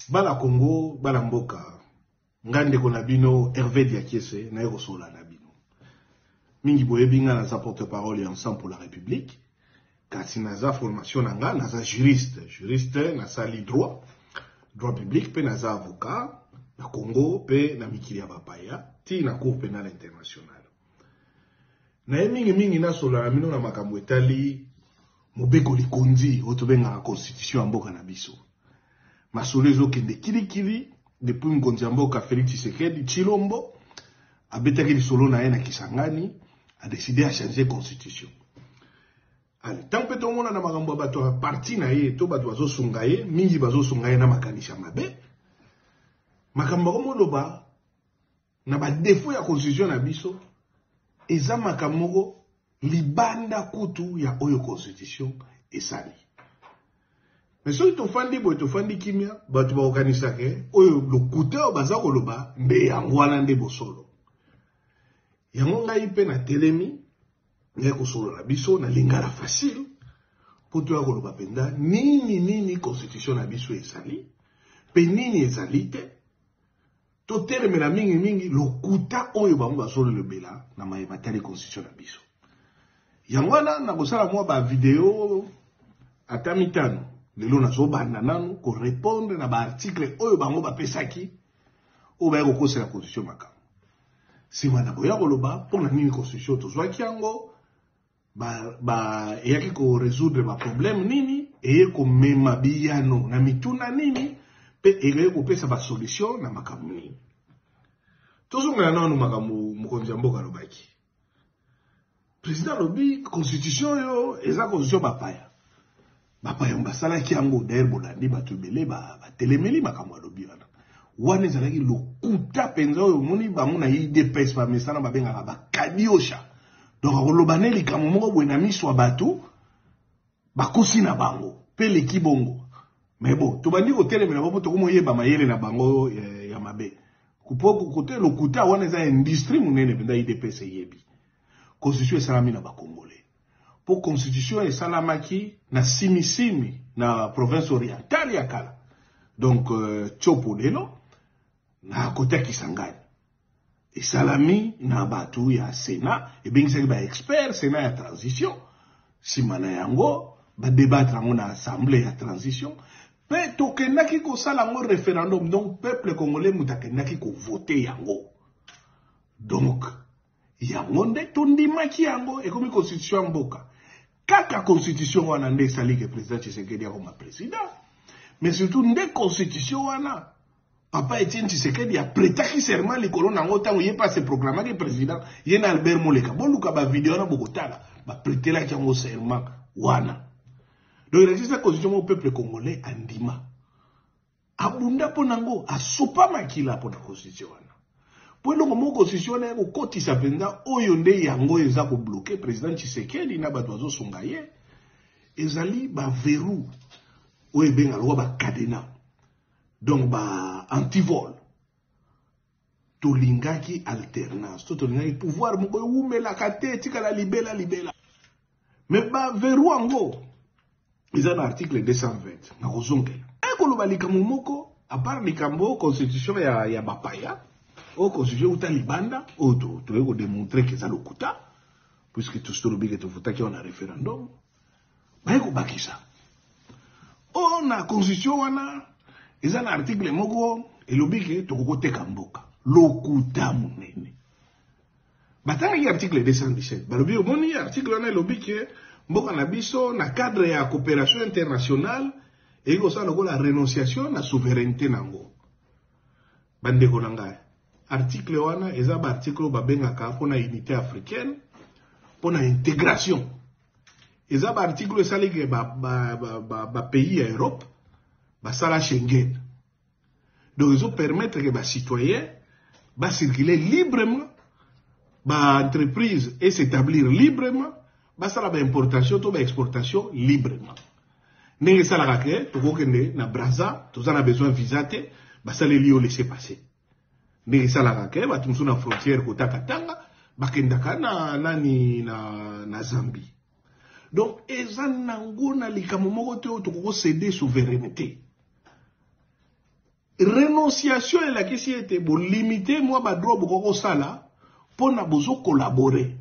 Bala Congo, bala mboka, ngande konabino Hervé Diakese, na erosola nabino. Mingi boyebinga naza porte-parole et ensemble pour la République. Kasi naza formation nanga, naza juriste, naza li droit public, pe naza avocat, na Congo, pe na mikili ya bapaya, ti na cour pénale internationale. Na mingi na sola nabino na makambo etali, mobeko likondi, otobenga la constitution mboka na biso. Masolezo kende kili depuis mkonzi mboka Félix Tshisekedi Tshilombo abetaki lisolo na ye na Kisangani a décidé à changer constitution. Allez, tant que tout le monde a makambo bato parti na ye to bato bazo sunga ye mingi bazo sunga ye na makanisha mabe. Makambo moloba na ba défaut ya constitution na biso eza makambo libanda kutu ya oyo constitution esali. Mais si tu fandi kimia, tu vas organiser que le côté au bazar koloba nde yangwana nde bosolo. Yangonga ipe na telemi, ne ko solo na biso na lingala facile pour toi koloba penda nini constitution na biso ezali, pe nini ezali te. To terme na mingi le kuta oyo bango basolo le bela na matali constitution na biso. Yangwana na kosala mwa ba video atamitano. Lelo nazo banda nanu ko répondre na ba article oyo bango ba pesaki o ba ko kosa la constitution makam. Si wana boya koloba pour na nini constitution to zwaki yango ba eyaki ko résoudre ba problème nini eye ko mema biyano na mituna nini pe eye ko pesa ba solution na makam nini. Tozonga nanu makamu mukonzi mboka lobaki. Président lobi constitution yo eza constitution bapaya. Bapa yamba sala kiango d'ailleurs bolandi batu belé ba telemeli makamwa lobi wana wana ezalaki lokuta penza oyo moni bango na IDPS ba mesana babenga ba kadiosha donc kolobane likambo moko boye na miso ya batu bakosi na bango pe leki bongo mais bon to bandi ko telemela bo to komoyeba mayele na bango ya mabe kupoko kote lokuta wana eza industrie munene penda IDPS yebi constitution esalami na ba congolais. Pour constitution et salamaki na simisimi na province orientale ya kala. Donc Chopo Lelo na côté Kisangani. Et salami na batu ya Sénat et bien c'est ba expert Sénat ya transition. Simana yango ba débattre na assemblée ya transition. Pe tokendaki ko sala ngo référendum donc peuple congolais mutakendaki ko voter yango. Donc yango nde tondimaki yango et comme constitution mboka. Kaka constitution wana nde sali que président Tshisekedi comme président. Mais surtout nde constitution wana papa Etienne Tshisekedi a prêté serment likolo nango tango yé pas se proclamer que président yena Albert Moleka boluka ba vidéo na bokotala ba prêter la kiango serment wana. Donc il existe la constitution au peuple congolais andima. Abunda ponango asopa makila pona constitution wana. Pour le moment, constitution est au côté sapenda, oyonde yango eza ko bloquer président Tshisekedi na batwazo songaye, ezali ba verrou, oye benga loi ba cadena, donc ba antivol, to lingaki alternance, to lingaki pouvoir moko ume la kate tika la libela. Mais ba verrou ango, ezali article 220 na kozongela. Eko lo balika moko, à part likambo constitution ya bapaya. Au constitution uta libanda auto to eko démontrer que ça le kuta puisque tout ce lobby que tu votes qui on a référendum ba eko bakisa on a constitution wana ils ont un article moko et lobby que to ko teka mboka lokuta munene batanga ki article 217 ba lobby omoni article wana lobby que mboka na biso na cadre ya coopération internationale et ko ça la renonciation na souveraineté nango bande ko nanga article wana eza ba article babengaka pona unité africaine pona intégration eza ba article esalike ba pays ya Europe ba sala Schengen donc ils ont permettre que ba citoyens ba circuler librement ba entreprise et s'établir librement ba sala ba importation to ba exportation librement ndenge sala ke to kokende na Brazza to za na besoin visa te ba sala li o laisser passer. Mais ça la raquette, bah tu na frontière kota katanga, bakendaka na Zambie. Donc ezan nango na likamomoko te to ko céder souveraineté. renonciation et la question était bon limiter moi ba droit boko sala pour na bozo collaborer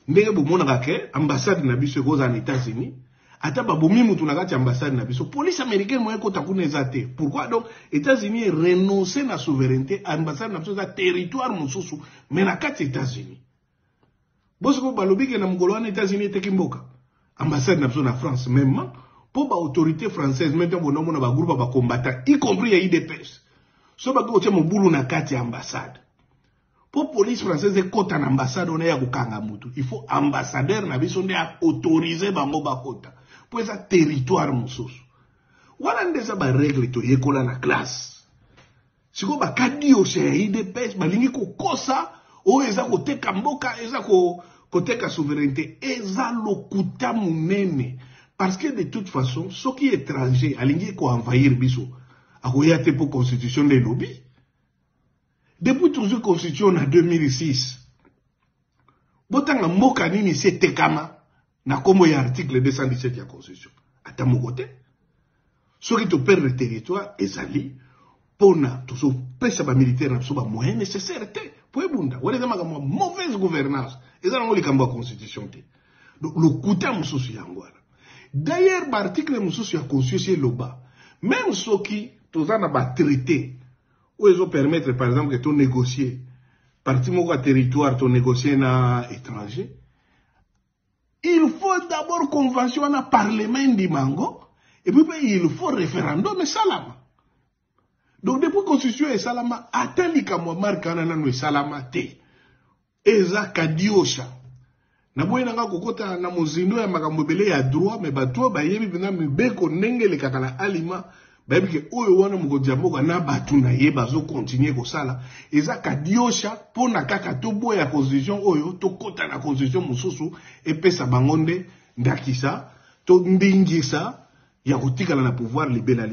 ndenge bo mona ke ambassade na biso ko za États-Unis ata ba bomi mutu na kati ambassade na biso police américaine moyen ko takuna ezate pourquoi donc États-Unis renoncer na souveraineté ambassade na biso za territoire mususu mais na kati États-Unis bosko balobi ke na mukolo na États-Unis te kimboka ambassade na biso na France même pour ba autorité française maintenant bon nomona ba groupe ba combattant y compris ya IDPS so ba ko temo bulu na kati ambassade pour police française ekota na ambassade on ya kukanga mutu il faut ambassadeur na biso nde autoriser bango ba kota pour eza territoire mususu wala ndeza ba règle to yekola na classe siko ba kadio chez IDPS balingi kokosa o eza koteka mboka eza koteka souveraineté eza lokuta munene. Parce que de toute façon, ceux qui sont étrangers, alingi ko envahir biso, akoyate pour constitution de lobby. Depuis toujours constitution en 2006, botanga moka nini se tekama na komo ya article 217 de la constitution. Ata mo côté, ceux qui te perdent le territoire ezali pona toujours pesa ba militaire na so ba moyen nécessaire te pour ebunda. Wala zama ka mauvaise gouvernance. Ezala ngoli kamba constitution te. Donc le kuta mususu yangwala. D'ailleurs, l'article de la Constitution loba, même ceux qui ont un traité, où ils ont permettre, par exemple, que tu négocies, parti mon territoire, tu négocies à étranger, il faut d'abord convention à parlement du Mango, et puis il faut référendum et salama. Donc, depuis la Constitution et salama, attendez qu'à moi, marque et salama te, eza kadiosha. Na boye nanga kokota na mozindo ya makambo belé ya droit mais bato ba yebi bina mibeko ndenge le kakana alima ba yebi ke oyo wana mukodia mboka na batu na ye bazo continuer ko sala eza kadiosha pona kaka to boya constitution oyo to kota na constitution mususu epesa bangonde ndakisa to ndingisa ya kotikala na pouvoir libela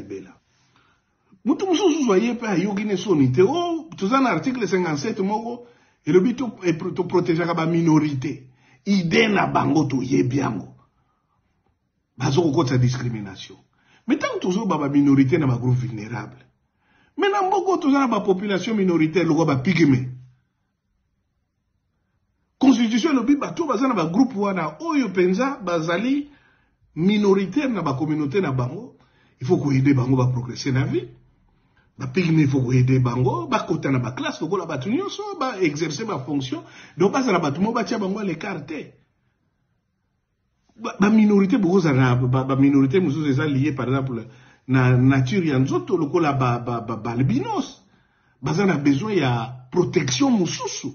mutu mususu soye pe ayoki ne sonite o tozana article 57 moko et le but to protéger ba minorité. Idée na bango to yebiango. Bazo kokota discrimination. Mais tant que toujours ba minorité na ba groupe vulnérable. Mais na mboko toujours na ba population minoritaire loko ba pigme. Constitution lobi bato baza na ba groupe wana oyo penza bazali minoritaire na ba communauté na bango. Il faut ko aider bango ba progresser na vie. Ba pigme il faut ko aider bango ba kota na ba classe loko la ba tunyo so ba exercer ba fonction donc ba za na ba tumo ba tia bango l'écarté ba minorité boza na ba minorité mususu eza lié par exemple na nature ya nzoto loko la ba albinos baza na besoin ya protection mususu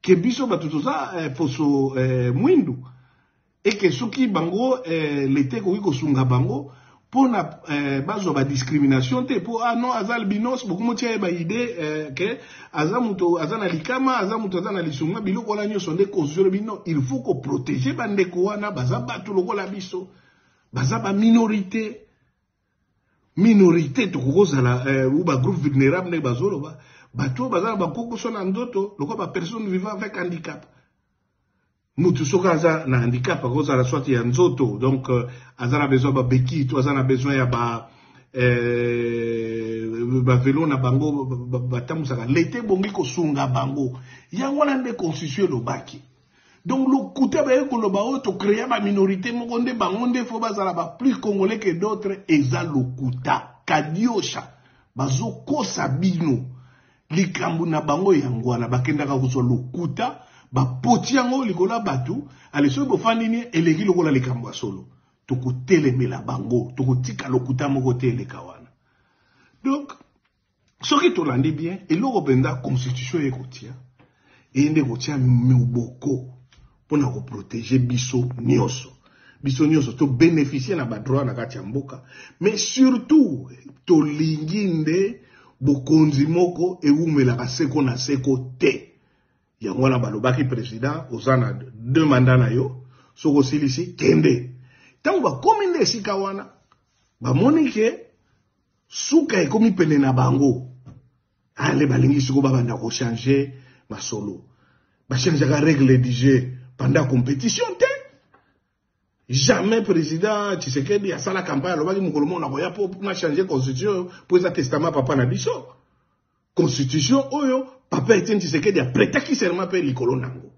ke biso ba tutoza poso mwindu et que soki bango l'été ko sunga bango pona bazo ba discrimination te po non azal binos beaucoup motia ba idée que azamuto azana likama azamuto azana lisunga biloko la nyo sonde constitution bino il faut ko protéger bande ko wana baza batu lokola biso baza ba minorité to kozala ou ba groupe vulnérable ne bazolo ba bato bazala ba koko sona ndoto lokola ba personne vivant avec handicap. Mutu soka aza na handicap à cause de la soit ya nzoto donc azana besoin ba beki to azana besoin ya ba vélo na bango batamusaka l'été bongi ko sunga bango yango na nde constitution lobaki donc le côté ba ko loba o to créer ba minorité moko nde bango nde fo bazala ba plus congolais que d'autres eza lokuta kadiosha bazoko sabino likambu na bango yango na bakendaka ko so lokuta ba potiango likola batu aleso bofandi ni eleki lokola likambo solo toko telemela bango toko tika lokuta moko tele kawana donc ce qui to landi bien et loko benda constitution ekotia et ndeko tia muboko pona ko protéger biso nyoso to bénéficier na ba droit na kati ya mboka mais surtout to linginde bokonzi moko eumela ka seko na seko te. Yango na balobaki président ozana 2 mandats na yo soko silisi kende tango ba kominde sika wana ba monike suka ekomi pene na bango ale balingi siko ba banda ko changer masolo ba changer la règle du jeu pendant compétition te Jamais président Tshisekedi a la campagne, alors on a changé la constitution pour le testament papa Nabiso. Constitution, oyo, papa Etienne Tshisekedi a prêté qui serment pour l'icolo nango.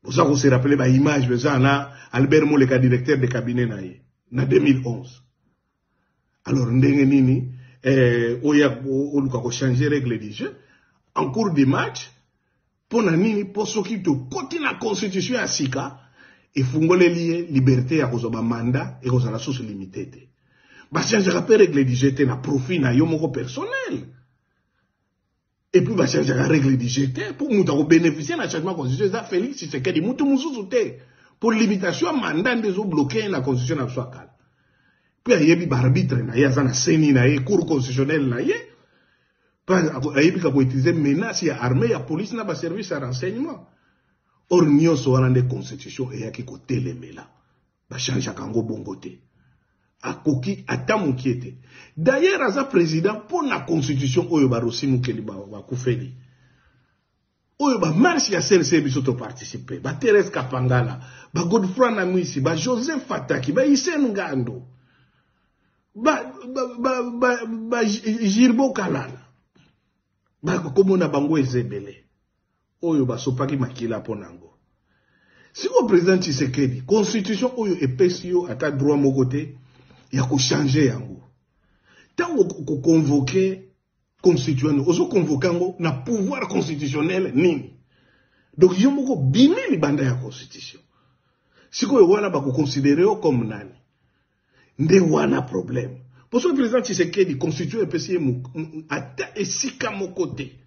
Vous avez se rappelé ma image, vous avez Albert Moleka, directeur de cabinet en 2011. Alors, ndenge nini, oya, on a changé règle du jeu, en cours de match, pour nini, pour ceux qui te côté la constitution à Sika, et fungole lié liberté à cause de mandat et cause de la source limitée. Bah, changer rappel règle du jeu, na profit na yomoko personnel. Et puis, bah, changer la règle du jeu, pour nous bénéficier d'un changement constitutionnel, ça Félix Tshisekedi, moutou moussoute, pour limitation à mandat des autres bloqués la constitution à soi calme. Puis, il y a des arbitres, il y a des sénis, il y a des cours constitutionnels, il y a des utiliser menace, il y a armée, il y a police, il y a service à renseignement. Or, nous sommes des constitutions et il y a qui côté les méla. Bah, changer à Kango Bongote. À Koki, à Tamukiete. D'ailleurs, à ce président, pour la constitution, oyo barosi mukeli ba kufeli. Oyo ba marche ya CNC bisoto participer. Ba Thérèse Kapangala, ba Godfrey Namwisi, ba Joseph Fataki, ba Hissène Ngando. Ba Girbo Kalala. Ba komona bango ezebele. Oyo ba sopaki makila ponango. Si le président Tshisekedi, constitution oyo epesio ata droit mokote, il y a qu'à changer yango. Tant qu'on convoquer constituant, on convoquer na pouvoir constitutionnel nini. Donc il y a beaucoup bimi li banda ya constitution. Si ko wana ba ko considérer comme nani. Nde wana problème. Pour ce président Tshisekedi constitution epesi ata esika mokote.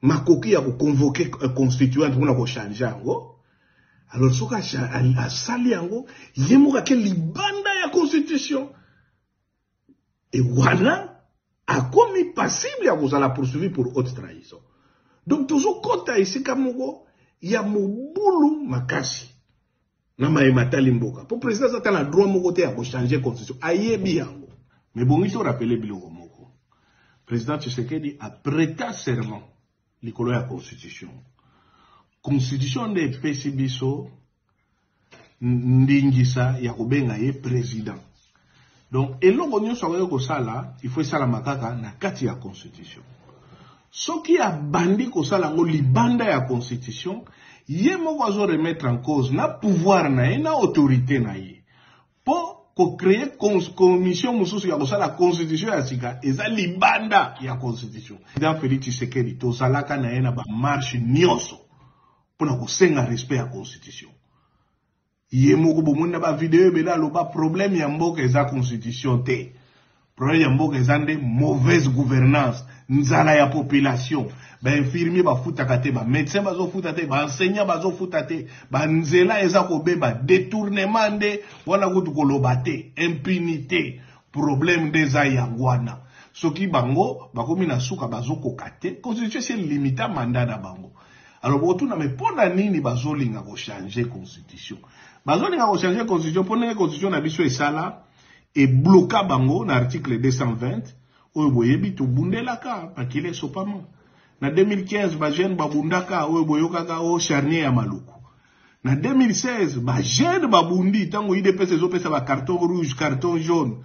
Makoki ya ko convoquer constituant pour na ko changer yango. Alors, ce qu'il a sali yango, yemoka ke libanda ya constitution. Et wana a commis passible à cause la poursuivi pour haute trahison. Donc, toujours quand ici kamogo, il y a moboulou makasi. Na maemata limboka. Pour président, ça a le droit de côté à changer la constitution. Aïe biango. Mais bon, il faut rappeler biloko moko. Président Tshisekedi a prêté serment l'icolo ya constitution. Constitution de pesi biso ndingisa ya kobenga ye président. Donc eloko nyonso akoki kosala il faut esala makaka na kati ya constitution. Soki abandi kosala ngo libanda ya constitution ye moko azo remettre en cause na pouvoir na ye na autorité na ye po ko créer commission mususu ya kosala constitution ya sika eza libanda ya constitution. Président Félix Tshisekedi tozalaka na ye na ba marche nyonso pour nous senga respect à la constitution. Yemoko bomona ba vidéo bela lo ba problème ya mboka eza constitution te. Problème ya mboka eza nde mauvaise gouvernance, nzala ya population. Ba infirmier ba futaka te, ba médecin bazo futata te, ba enseignant bazo futata te, ba nzela eza ko beba détournement nde wana kutu koloba te, impunité, problème de za yangwana. Soki bango bakomi na suka bazo kokate, constitution c'est limita mandat na bango. Alors, pour tout, mais pour la nini, bazolinga ko changer constitution. Bazolinga ko changer constitution, pour la constitution na biso esala, et bloquer bango, na article 220, oyo boyebi to bundelaka, parce qu'il est sopama. Na 2015, ba jeune babundaka, oyo boyokaka o charnier ya maluku. Na 2016, ba jeune babundi, tango IDPS ezopesa ba carton rouge, carton jaune.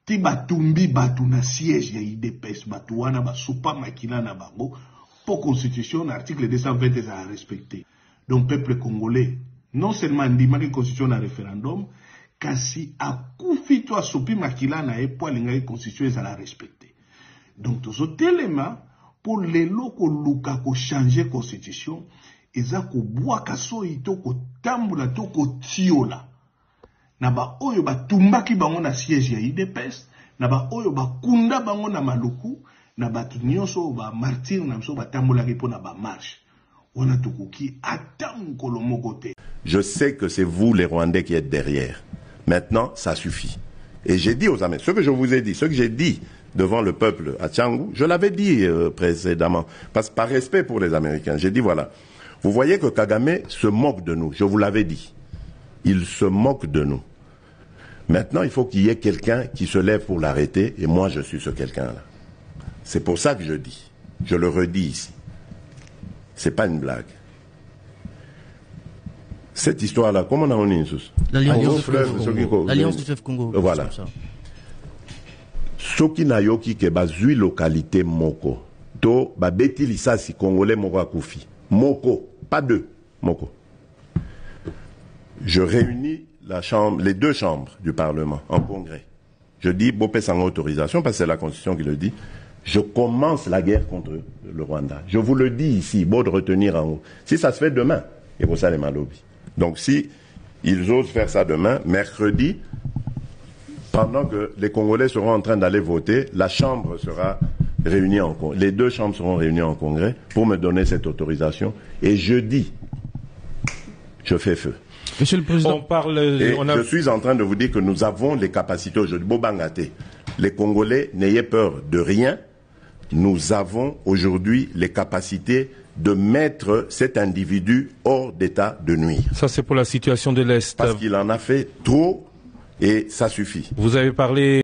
Ti batumbi batu na siège ya IDPS, batu wana ba sopama kila na bango. Pour constitution, l'article 220 est à respecter. Donc, peuple congolais, non seulement dit que la constitution a référendum, kasi a koufito a sopi makila na e po alinga constitution est à respecter. Donc, tous ces éléments, pour les locaux luka ko changer constitution, eza ko boa kaso ito ko tambula to ko tiola. Na ba oyo ba tumbaki bango na siège ya IDPS, na ba oyo ba kunda bango na maluku, na batu nyonso ba martyr na biso ba tambolaki po na ba marche wana tukuki atam kolomoko te. Je sais que c'est vous les Rwandais qui êtes derrière. Maintenant, ça suffit. Et j'ai dit aux Américains, ce que je vous ai dit, ce que j'ai dit devant le peuple à Tchangou, je l'avais dit précédemment, parce par respect pour les Américains, j'ai dit voilà, vous voyez que Kagame se moque de nous, je vous l'avais dit. Il se moque de nous. Maintenant, il faut qu'il y ait quelqu'un qui se lève pour l'arrêter, et moi je suis ce quelqu'un-là. C'est pour ça que je dis, je le redis ici, c'est pas une blague. Cette histoire-là, comment on a une l'Alliance du fleuve Congo. Voilà. Soki na yoki ke bazui localité moko. To babeti lisasi congolais moko akufi. Moko, pas deux. Moko. Je réunis les deux chambres du Parlement en congrès. Je dis, Bopé sans autorisation, parce que c'est la Constitution qui le dit, je commence la guerre contre le Rwanda. Je vous le dis ici, beau de retenir en haut. Si ça se fait demain, il faut ça les malobis. Donc si ils osent faire ça demain, mercredi, pendant que les Congolais seront en train d'aller voter, la Chambre sera réunie en congrès. Les deux chambres seront réunies en congrès pour me donner cette autorisation. Et jeudi, je fais feu. Monsieur le Président, je suis en train de vous dire que nous avons les capacités aujourd'hui. Bobangate, les Congolais, n'ayez peur de rien. Nous avons aujourd'hui les capacités de mettre cet individu hors d'état de nuire. Ça, c'est pour la situation de l'Est. Parce qu'il en a fait trop et ça suffit. Vous avez parlé